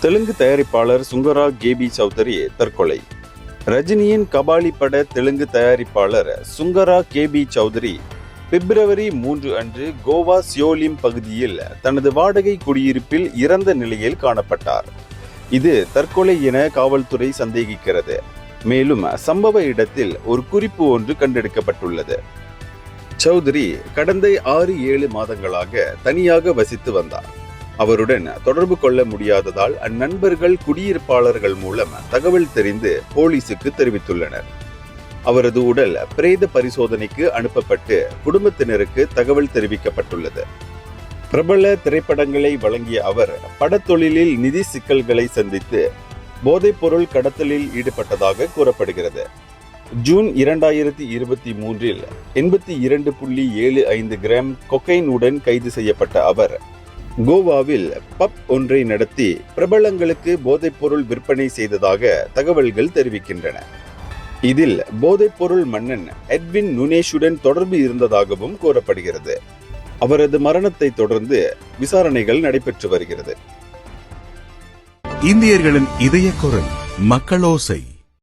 தெலுங்கு தயாரிப்பாளர் சுங்கரா கேபி சௌத்ரி தற்கொலை. ரஜினியின் கபாலி பட தெலுங்கு தயாரிப்பாளர் சுங்கரா கேபி சௌத்ரி பிப்ரவரி 3 அன்று கோவா சியோலிம் பகுதியில் தனது வாடகை குடியிருப்பில் இறந்த நிலையில் காணப்பட்டார். இது தற்கொலை என காவல்துறை சந்தேகிக்கிறது. மேலும் சம்பவ இடத்தில் ஒரு குறிப்பு ஒன்று கண்டெடுக்கப்பட்டுள்ளது. சௌத்ரி கடந்த 6-7 மாதங்களாக தனியாக வசித்து வந்தார். அவருடன் தொடர்பு கொள்ள முடியாததால் அந்நண்பர்கள் குடியிருப்பாளர்கள் மூலம் தகவல் தெரிந்து போலீசுக்கு தெரிவித்துள்ளனர். அவரது உடல் பிரேத பரிசோதனைக்கு அனுப்பப்பட்டு குடும்பத்தினருக்கு தகவல் தெரிவிக்கப்பட்டுள்ளது. பிரபல திரைப்படங்களை வழங்கிய அவர் படத்தொழிலில் நிதி சிக்கல்களை சந்தித்து போதைப்பொருள் கடத்தலில் ஈடுபட்டதாக கூறப்படுகிறது. ஜூன் 2023இல் 82.75 கிராம் கொக்கைன் உடன் கைது செய்யப்பட்ட அவர் கோவாவில் பப் ஒன்றை நடத்தி பிரபலங்களுக்கு போதைப்பொருள் விற்பனை செய்ததாக தகவல்கள் தெரிவிக்கின்றன. இதில் போதைப்பொருள் மன்னன் எட்வின் நுனேஷுடன் தொடர்பு இருந்ததாகவும் கூறப்படுகிறது. அவரது மரணத்தை தொடர்ந்து விசாரணைகள் நடைபெற்று வருகிறது. இந்தியர்களின் இதய குரல் மக்களோசை.